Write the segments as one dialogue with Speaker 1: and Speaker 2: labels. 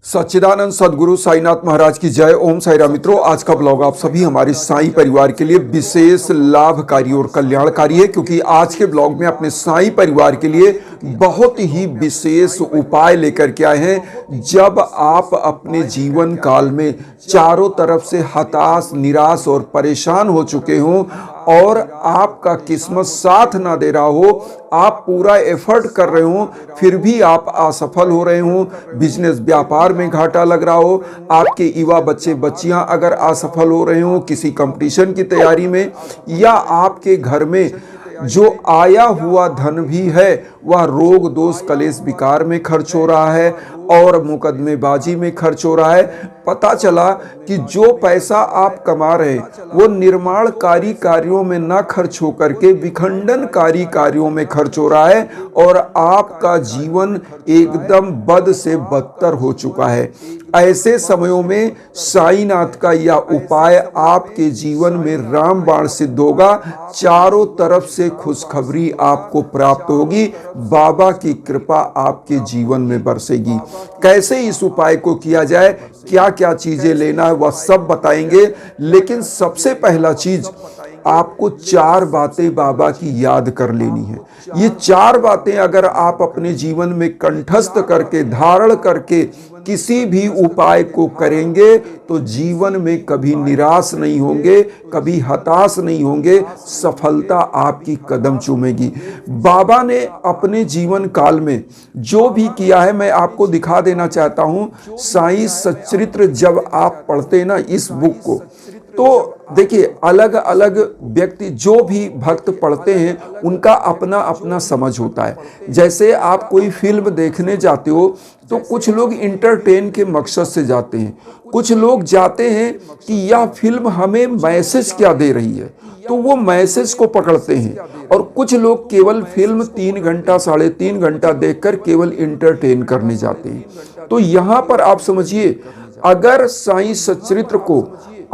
Speaker 1: सच्चिदानंद सदगुरु साईनाथ महाराज की जय। ओम साई राम। मित्रों, आज का ब्लॉग आप सभी हमारे साईं परिवार के लिए विशेष लाभकारी और कल्याणकारी है, क्योंकि आज के ब्लॉग में अपने साईं परिवार के लिए बहुत ही विशेष उपाय लेकर के आए हैं। जब आप अपने जीवन काल में चारों तरफ से हताश, निराश और परेशान हो चुके हों और आपका किस्मत साथ ना दे रहा हो, आप पूरा एफर्ट कर रहे हो फिर भी आप असफल हो रहे हो, बिजनेस व्यापार में घाटा लग रहा हो, आपके युवा बच्चे बच्चियां अगर असफल हो रहे हो किसी कंपटीशन की तैयारी में, या आपके घर में जो आया हुआ धन भी है वह रोग दोष कलेश विकार में खर्च हो रहा है और मुकदमेबाजी में खर्च हो रहा है। पता चला कि जो पैसा आप कमा रहे हैं वो निर्माणकारी कार्यों में ना खर्च होकर के विखंडनकारी कार्यों में खर्च हो रहा है और आपका जीवन एकदम बद से बदतर हो चुका है। ऐसे समयों में साईनाथ का यह उपाय आपके जीवन में रामबाण सिद्ध होगा। चारों तरफ से खुशखबरी आपको प्राप्त होगी, बाबा की कृपा आपके जीवन में बरसेगी। कैसे इस उपाय को किया जाए, क्या क्या चीजें लेना है, वह सब बताएंगे। लेकिन सबसे पहला चीज, आपको 4 बातें बाबा की याद कर लेनी है। ये 4 बातें अगर आप अपने जीवन में कंठस्थ करके धारण करके किसी भी उपाय को करेंगे तो जीवन में कभी निराश नहीं होंगे, कभी हताश नहीं होंगे, सफलता आपकी कदम चूमेगी। बाबा ने अपने जीवन काल में जो भी किया है मैं आपको दिखा देना चाहता हूं। साईं सच्चरित्र जब आप पढ़ते ना इस बुक को, तो देखिए अलग अलग व्यक्ति जो भी भक्त पढ़ते हैं उनका अपना अपना समझ होता है। जैसे आप कोई फिल्म देखने जाते हो तो कुछ लोग इंटरटेन के मकसद से जाते हैं, कुछ लोग जाते हैं कि यह फिल्म हमें मैसेज क्या दे रही है तो वो मैसेज को पकड़ते हैं, और कुछ लोग केवल फिल्म 3 घंटा 3.5 घंटा देखकर केवल इंटरटेन करने जाते हैं। तो यहाँ पर आप समझिए, अगर साईं सच्चरित्र को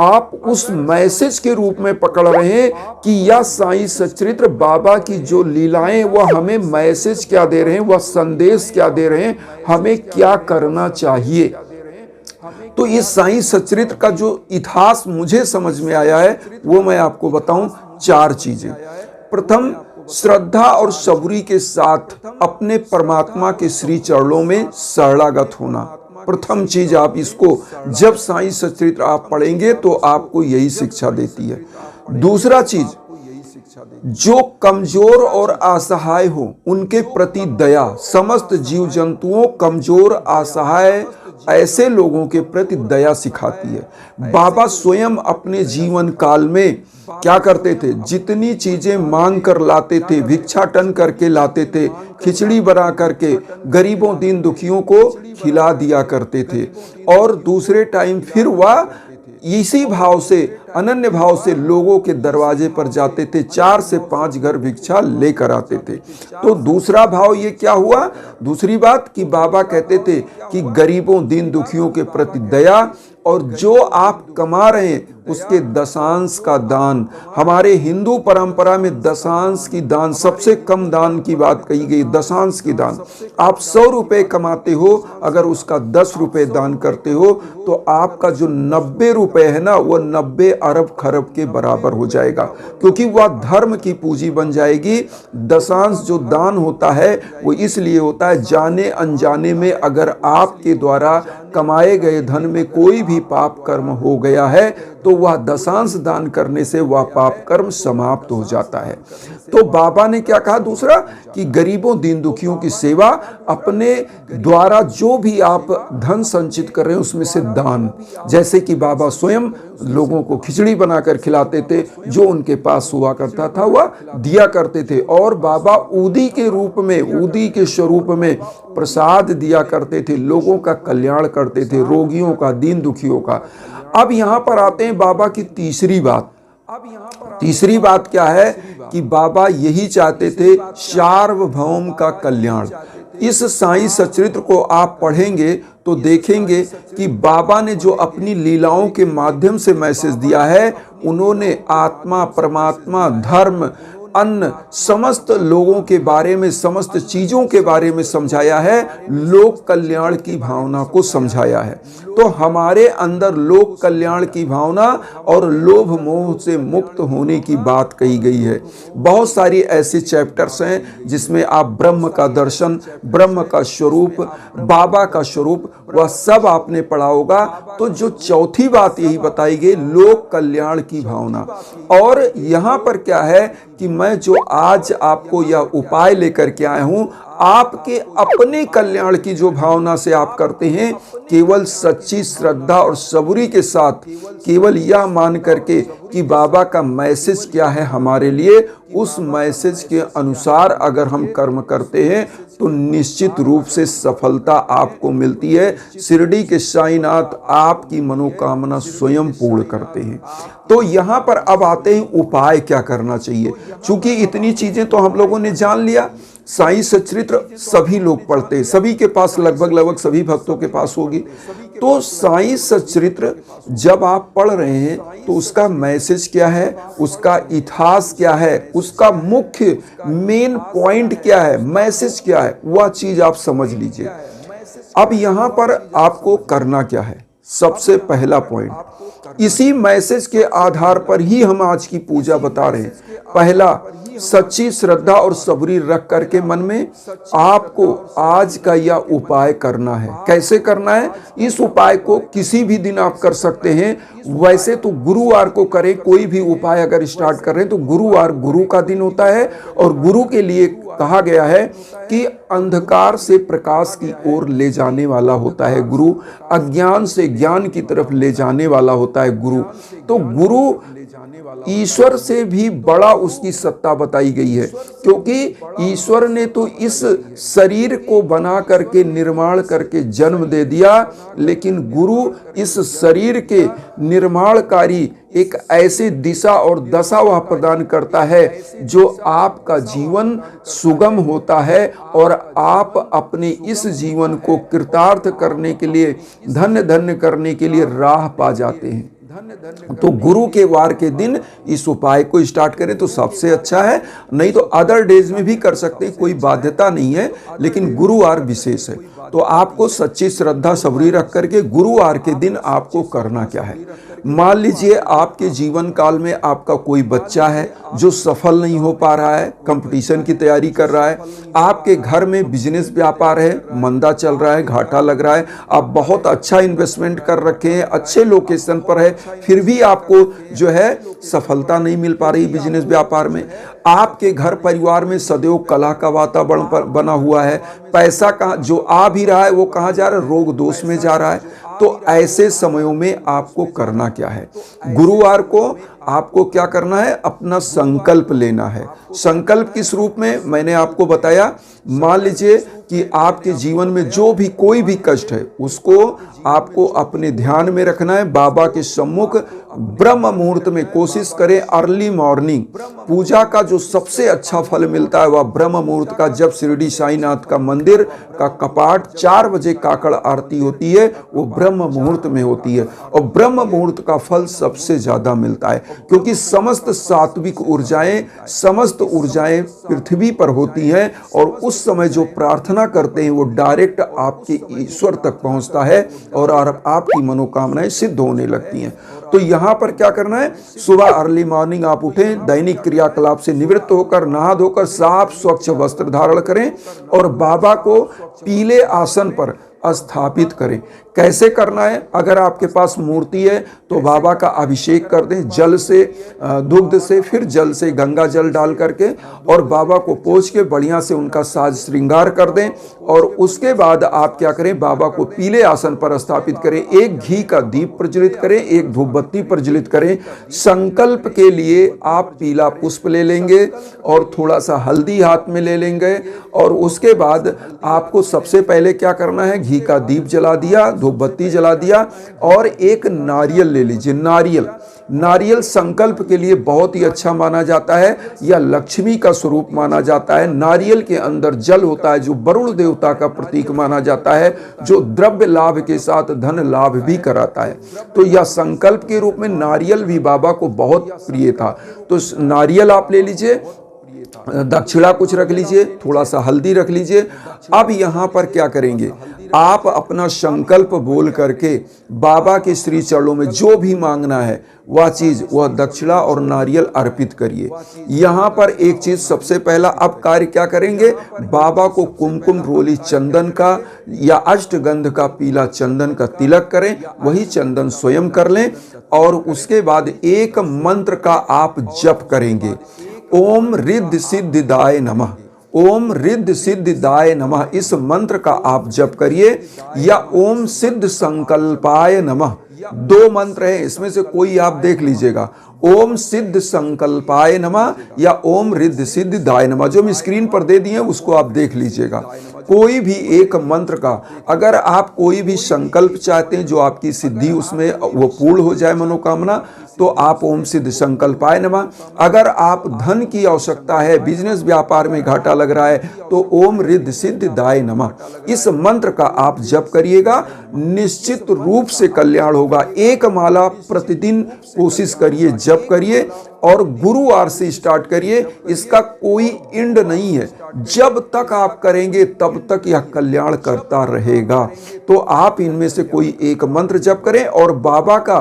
Speaker 1: आप उस मैसेज के रूप में पकड़ रहे हैं कि यह साईं सच्चरित्र बाबा की जो लीलाएं वह हमें मैसेज क्या दे रहे हैं, वह संदेश क्या दे रहे हैं, हमें क्या करना चाहिए। तो इस साईं सच्चरित्र का जो इतिहास मुझे समझ में आया है वो मैं आपको बताऊं। 4 चीजें। प्रथम, श्रद्धा और सबूरी के साथ अपने परमात्मा के श्री चरणों में शरणागत होना। प्रथम चीज, आप इसको जब साईं सच्चरित्र आप पढ़ेंगे तो आपको यही शिक्षा देती है। दूसरा चीज, जो कमजोर और असहाय हो उनके प्रति दया। समस्त जीव जंतुओं, कमजोर असहाय ऐसे लोगों के प्रति दया सिखाती है। बाबा स्वयं अपने जीवन काल में क्या करते थे, जितनी चीजें मांग कर लाते थे, भिक्षाटन करके लाते थे, खिचड़ी बना करके गरीबों दीन दुखियों को खिला दिया करते थे, और दूसरे टाइम फिर वह इसी भाव से, अनन्य भाव से लोगों के दरवाजे पर जाते थे, 4 से 5 घर भिक्षा लेकर आते थे। तो दूसरा भाव ये क्या हुआ, दूसरी बात कि बाबा कहते थे कि गरीबों दीन दुखियों के प्रति दया, और जो आप कमा रहे हैं उसके दशांश का दान। हमारे हिंदू परंपरा में दशांश की दान, सबसे कम दान की बात कही गई, दशांश की दान। आप 100 रुपए कमाते हो, अगर उसका 10 रुपए दान करते हो तो आपका जो 90 रुपए है ना, वो 90 अरब खरब के बराबर हो जाएगा, क्योंकि वह धर्म की पूंजी बन जाएगी। दशांश जो दान होता है वो इसलिए होता है, जाने अनजाने में अगर आपके द्वारा कमाए गए धन में कोई भी पाप कर्म हो गया है तो वह दशांश दान करने से वह पाप कर्म समाप्त हो जाता है। तो बाबा ने क्या कहा दूसरा, कि गरीबों दीन दुखियों की सेवा, अपने द्वारा जो भी आप धन संचित कर रहे हैं उसमें से दान। जैसे कि बाबा स्वयं लोगों को खिचड़ी बनाकर खिलाते थे, जो उनके पास हुआ करता था वह दिया करते थे, और बाबा ऊदी के रूप में, ऊदी के स्वरूप में प्रसाद दिया करते थे, लोगों का कल्याण करते थे, रोगियों का, दीन दुखियों का। अब यहाँ पर आते हैं बाबा की तीसरी बात। तीसरी बात क्या है कि बाबा यही चाहते थे, सार्वभौम का कल्याण। इस साईं सच्चरित्र को आप पढ़ेंगे तो देखेंगे कि बाबा ने जो अपनी लीलाओं के माध्यम से मैसेज दिया है, उन्होंने आत्मा, परमात्मा, धर्म अन्न, समस्त लोगों के बारे में, समस्त चीजों के बारे में समझाया है, लोक कल्याण की भावना को समझाया है। तो हमारे अंदर लोक कल्याण की भावना और लोभ मोह से मुक्त होने की बात कही गई है। बहुत सारी ऐसे चैप्टर्स हैं जिसमें आप ब्रह्म का दर्शन, ब्रह्म का स्वरूप, बाबा का स्वरूप, वह सब आपने पढ़ा होगा। तो जो चौथी बात यही बताई गई, लोक कल्याण की भावना। और यहाँ पर क्या है कि मैं जो आज आपको यह उपाय लेकर के आया हूं, आपके अपने कल्याण की जो भावना से आप करते हैं, केवल सच्ची श्रद्धा और सबूरी के साथ, केवल यह मान करके कि बाबा का मैसेज क्या है हमारे लिए, उस मैसेज के अनुसार अगर हम कर्म करते हैं तो निश्चित रूप से सफलता आपको मिलती है। शिरडी के साईनाथ आपकी मनोकामना स्वयं पूर्ण करते हैं। तो यहाँ पर अब आते हैं उपाय क्या करना चाहिए। चूंकि इतनी चीजें तो हम लोगों ने जान लिया, साईं सच्चरित्र सभी लोग पढ़ते हैं, सभी के पास लगभग सभी भक्तों के पास होगी। तो साईं सच्चरित्र जब आप पढ़ रहे हैं तो उसका मैसेज क्या है, उसका इतिहास क्या है, उसका मुख्य मेन पॉइंट क्या है, मैसेज क्या है, वह चीज आप समझ लीजिए। अब यहां पर आपको करना क्या है, सबसे पहला पॉइंट, इसी मैसेज के आधार पर ही हम आज की पूजा बता रहे हैं। पहला, सच्ची श्रद्धा और सबूरी रख करके मन में आपको आज का यह उपाय करना है। कैसे करना है? इस उपाय को किसी भी दिन आप कर सकते हैं। वैसे तो गुरुवार को करें, कोई भी उपाय अगर स्टार्ट कर रहे हैं तो गुरुवार गुरु का दिन होता है और गुरु के लिए कहा गया है कि अंधकार से प्रकाश की ओर ले जाने वाला होता है गुरु, अज्ञान से ज्ञान की तरफ ले जाने वाला होता है गुरु। तो गुरु ईश्वर से भी बड़ा उसकी सत्ता बताई गई है, क्योंकि ईश्वर ने तो इस शरीर को बना करके निर्माण करके जन्म दे दिया, लेकिन गुरु इस शरीर के निर्माणकारी एक ऐसी दिशा और दशा वह प्रदान करता है जो आपका जीवन सुगम होता है और आप अपने इस जीवन को कृतार्थ करने के लिए, धन्य धन्य करने के लिए राह पा जाते हैं। तो गुरु के वार के दिन इस उपाय को स्टार्ट करें तो सबसे अच्छा है, नहीं तो अदर डेज में भी कर सकते हैं, कोई बाध्यता नहीं है, लेकिन गुरुवार विशेष है। तो आपको सच्ची श्रद्धा सबूरी रख करके गुरुवार के दिन आपको करना क्या है। मान लीजिए आपके जीवन काल में आपका कोई बच्चा है जो सफल नहीं हो पा रहा है, कंपटीशन की तैयारी कर रहा है, आपके घर में बिजनेस व्यापार है, मंदा चल रहा है, घाटा लग रहा है, आप बहुत अच्छा इन्वेस्टमेंट कर रखे हैं, अच्छे लोकेशन पर है, फिर भी आपको जो है सफलता नहीं मिल पा रही बिजनेस व्यापार में। आपके घर परिवार में सदैव कलह का वातावरण बना हुआ है, पैसा कहाँ जो आ भी रहा है वो कहाँ जा रहा है, रोग दोष में जा रहा है। तो ऐसे समयों में आपको करना क्या है, गुरुवार को आपको क्या करना है, अपना संकल्प लेना है। संकल्प किस रूप में, मैंने आपको बताया। मान लीजिए कि आपके जीवन में जो भी कोई भी कष्ट है उसको आपको अपने ध्यान में रखना है। बाबा के सम्मुख ब्रह्म मुहूर्त में कोशिश करें, अर्ली मॉर्निंग। पूजा का जो सबसे अच्छा फल मिलता है वह ब्रह्म मुहूर्त का, जब शिरडी साईनाथ का मंदिर का कपाट 4 बजे काकड़ आरती होती है, वो ब्रह्म मुहूर्त में होती है। और ब्रह्म मुहूर्त का फल सबसे ज्यादा मिलता है, क्योंकि समस्त सात्विक ऊर्जाएं, समस्त ऊर्जाएं पृथ्वी पर होती हैं और उस समय जो प्रार्थना करते हैं वो डायरेक्ट आपके ईश्वर तक पहुंचता है और आपकी मनोकामनाएं सिद्ध होने लगती हैं। तो यहाँ पर क्या करना है, सुबह अर्ली मॉर्निंग आप उठें, दैनिक क्रियाकलाप से निवृत्त होकर नहा धोकर साफ स्वच्छ वस्त्र धारण करें और बाबा को पीले आसन पर स्थापित करें। कैसे करना है, अगर आपके पास मूर्ति है तो बाबा का अभिषेक कर दें जल से, दुग्ध से, फिर जल से गंगा जल डाल करके, और बाबा को पोंछ के बढ़िया से उनका साज श्रृंगार कर दें। और उसके बाद आप क्या करें, बाबा को पीले आसन पर स्थापित करें, एक घी का दीप प्रज्वलित करें, एक धूप बत्ती प्रज्वलित करें। संकल्प के लिए आप पीला पुष्प ले लेंगे और थोड़ा सा हल्दी हाथ में ले लेंगे, और उसके बाद आपको सबसे पहले क्या करना है, घी का दीप जला दिया, धूप बत्ती जला दिया, और एक नारियल ले लीजिए। नारियल संकल्प के लिए बहुत ही अच्छा माना जाता है, या लक्ष्मी का स्वरूप माना जाता है। नारियल के अंदर जल होता है जो वरुण देवता का प्रतीक माना जाता है, जो द्रव्य लाभ के साथ धन लाभ भी कराता है। तो यह संकल्प के रूप में नारियल भी बाबा को बहुत प्रिय था। तो नारियल आप ले लीजिए, दक्षिणा कुछ रख लीजिए, थोड़ा सा हल्दी रख लीजिए। अब यहाँ पर क्या करेंगे, आप अपना संकल्प बोल करके बाबा के श्री चरणों में जो भी मांगना है वह चीज, वह दक्षिणा और नारियल अर्पित करिए। यहाँ पर एक चीज सबसे पहला अब कार्य क्या करेंगे, बाबा को कुमकुम रोली चंदन का या अष्टगंध का पीला चंदन का तिलक करें, वही चंदन स्वयं कर लें और उसके बाद एक मंत्र का आप जप करेंगे, ओम रिद्धि सिद्धिदाय नमः। ओम रिद्धि सिद्धिदाय नमः इस मंत्र का आप जप करिए, या ओम सिद्ध संकल्पाय नमः। दो मंत्र हैं, इसमें से कोई आप देख लीजिएगा, ओम सिद्ध संकल्पाय नमः या ओम रिद्धि सिद्धिदाय नमः। जो हम स्क्रीन पर दे दिए उसको आप देख लीजिएगा। कोई भी एक मंत्र का, अगर आप कोई भी संकल्प चाहते हैं जो आपकी सिद्धि उसमें वो पूर्ण हो जाए मनोकामना, तो आप ओम सिद्ध संकल्पाय नमः। अगर आप धन की आवश्यकता है, बिजनेस व्यापार में घाटा लग रहा है, तो ओम रिद्धि सिद्धिदाय नमः इस मंत्र का आप जप करिएगा, निश्चित रूप से कल्याण होगा। एक माला प्रतिदिन कोशिश करिए, जप करिए और गुरुवार से स्टार्ट करिए। इसका कोई एंड नहीं है, जब तक आप करेंगे तब तक यह कल्याण करता रहेगा। तो आप इनमें से कोई एक मंत्र जप करें। और बाबा का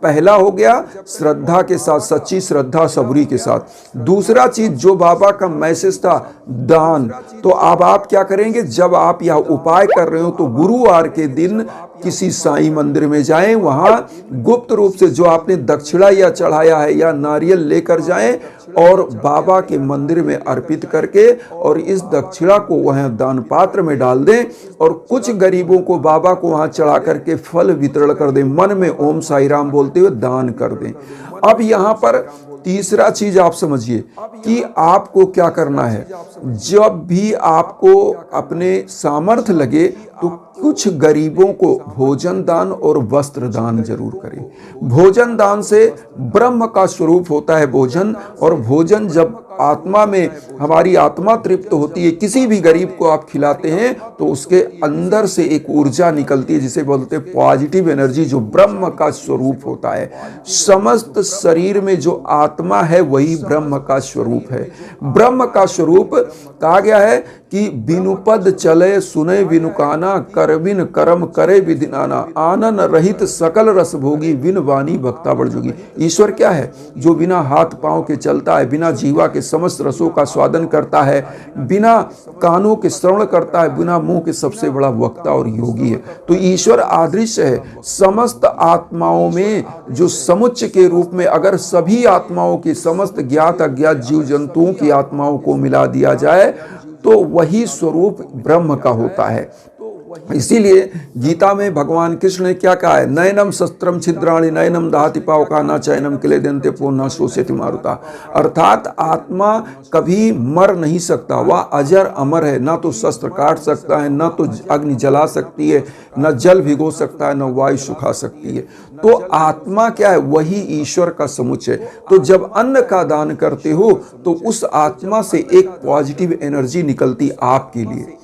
Speaker 1: पहला हो गया श्रद्धा के साथ, सच्ची श्रद्धा सबूरी के साथ। दूसरा चीज जो बाबा का मैसेज था, दान। तो अब आप क्या करेंगे, जब आप यह उपाय कर रहे हो तो गुरुवार के दिन किसी साईं मंदिर में जाएं, वहां गुप्त रूप से जो आपने दक्षिणा या चढ़ाया है या नारियल लेकर जाएं और बाबा के मंदिर में अर्पित करके और इस दक्षिणा को वहां दान पात्र में डाल दें और कुछ गरीबों को बाबा को वहां चढ़ा करके फल वितरण कर दें, मन में ओम साई राम बोलते हुए दान कर दें। अब यहाँ पर तीसरा चीज आप समझिए कि आपको क्या करना है, जब भी आपको अपने सामर्थ्य लगे तो कुछ गरीबों को भोजन दान और वस्त्र दान जरूर करें। भोजन दान से ब्रह्म का स्वरूप होता है भोजन, और भोजन जब आत्मा में हमारी आत्मा तृप्त होती है, किसी भी गरीब को आप खिलाते हैं तो उसके अंदर से एक ऊर्जा निकलती है जिसे बोलते हैं पॉजिटिव एनर्जी, जो ब्रह्म का स्वरूप होता है। समस्त शरीर में जो आत्मा है वही ब्रह्म का स्वरूप है। ब्रह्म का स्वरूप कहा गया है कि बिनु पद चले सुने बिनु काना, कर बिन कर्म करे विधिनाना, आनन रहित सकल रस भोगी, बिन वाणी भक्ता बढ़ जोगी। ईश्वर क्या है, जो बिना हाथ पांव के चलता है, बिना जीवा के समस्त रसों का स्वादन करता है, बिना कानों के श्रवण करता है, बिना मुंह के सबसे बड़ा वक्ता और योगी है। तो ईश्वर आदृश्य है। समस्त आत्माओं में जो समुच्चय के रूप में अगर सभी आत्माओं की, समस्त ज्ञात अज्ञात जीव जंतुओं की आत्माओं को मिला दिया जाए तो वही स्वरूप ब्रह्म का होता है। इसीलिए गीता में भगवान कृष्ण ने क्या कहा है, नयनम शस्त्रम छिद्राणि नयनम दहति पावका न चैनम क्लेदन्ते पुनः शोषयति मारुता। अर्थात आत्मा कभी मर नहीं सकता, वह अजर अमर है। ना तो शस्त्र काट सकता है, न तो अग्नि जला सकती है, न जल भिगो सकता है, न वायु सुखा सकती है। तो आत्मा क्या है, वही ईश्वर का समुच्चय। तो जब अन्न का दान करते हो तो उस आत्मा से एक पॉजिटिव एनर्जी निकलती आपके लिए,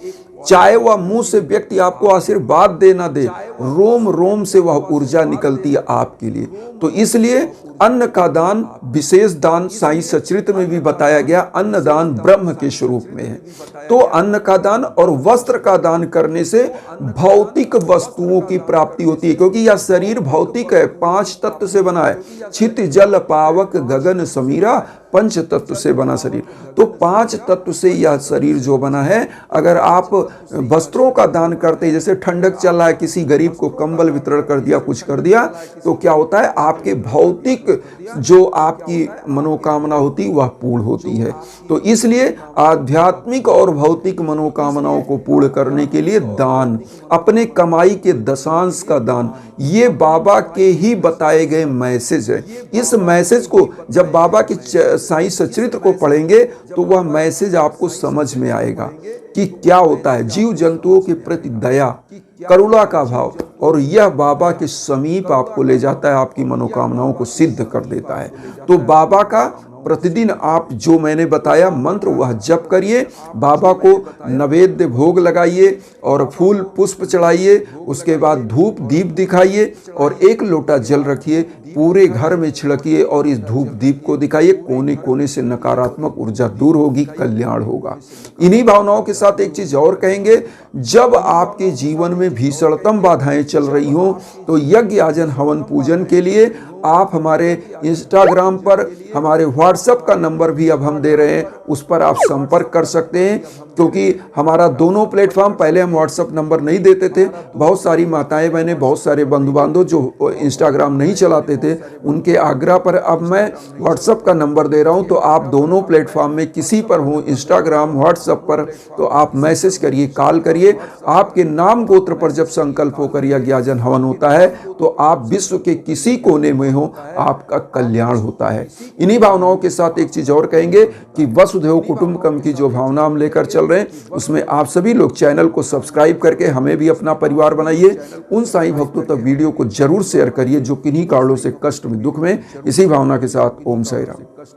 Speaker 1: चाहे वह मुंह से व्यक्ति आपको आशीर्वाद दे ना दे, रोम रोम से वह ऊर्जा निकलती है आपके लिए। तो इसलिए अन्न का दान विशेष दान साईं सचरित में भी बताया गया, अन्न दान ब्रह्म के स्वरूप में है। तो अन्न का दान और वस्त्र का दान करने से भौतिक वस्तुओं की प्राप्ति होती है, क्योंकि यह शरीर भौतिक है, 5 तत्व से बना है। छित जल पावक गगन समीरा, 5 तत्व से बना शरीर। तो 5 तत्व से यह शरीर जो बना है, अगर आप वस्त्रों का दान करते हैं, जैसे ठंडक चल रहा है, किसी गरीब को कंबल वितरण कर दिया, कुछ कर दिया, तो क्या होता है, आपके भौतिक जो आपकी मनोकामना होती वह पूर्ण होती है। तो इसलिए आध्यात्मिक और भौतिक मनोकामनाओं को पूर्ण करने के लिए दान, अपने कमाई के दशांश का दान, ये बाबा के ही बताए गए मैसेज है। इस मैसेज को जब बाबा की साईं सचरित्र को पढ़ेंगे तो वह मैसेज आपको समझ में आएगा कि क्या होता है जीव जंतुओं के प्रति दया, करुणा का भाव, और यह बाबा के समीप आपको ले जाता है, आपकी मनोकामनाओं को सिद्ध कर देता है। तो बाबा का प्रतिदिन आप जो मैंने बताया मंत्र वह जप करिए, बाबा को नैवेद्य भोग लगाइए और फूल पुष्प चढ़ाइए, उसके बाद धूप दीप दिखाइए और 1 लोटा जल रखिए, पूरे घर में छिड़किए और इस धूप दीप को दिखाइए। कोने कोने से नकारात्मक ऊर्जा दूर होगी, कल्याण होगा। इन्हीं भावनाओं के साथ एक चीज और कहेंगे, जब आपके जीवन में भीषणतम बाधाएं चल रही हो तो यज्ञ याजन हवन पूजन के लिए आप हमारे इंस्टाग्राम पर, हमारे व्हाट्सएप का नंबर भी अब हम दे रहे हैं, उस पर आप संपर्क कर सकते हैं। क्योंकि हमारा दोनों प्लेटफॉर्म, पहले हम व्हाट्सएप नंबर नहीं देते थे, बहुत सारी माताएं बहनें, बहुत सारे बंधु बांधव जो इंस्टाग्राम नहीं चलाते थे, उनके आग्रह पर अब मैं व्हाट्सएप का नंबर दे रहा हूं। तो आप दोनों प्लेटफॉर्म में किसी पर हो, इंस्टाग्राम व्हाट्सएप पर, तो आप मैसेज करिए, कॉल करिए। आपके नाम गोत्र पर जब संकल्प होकर यज्ञ याजन हवन होता है तो आप विश्व के किसी कोने में हो, आपका कल्याण होता है। इन्हीं भावनाओं के साथ एक चीज और कहेंगे कि वसुधैव कुटुंबकम की जो भावना हम लेकर चल रहे हैं, उसमें आप सभी लोग चैनल को सब्सक्राइब करके हमें भी अपना परिवार बनाइए। उन साईं भक्तों तक वीडियो को जरूर शेयर करिए जो किन्हीं कारणों से कष्ट में, दुख में। इसी भावना के साथ ओम साई राम।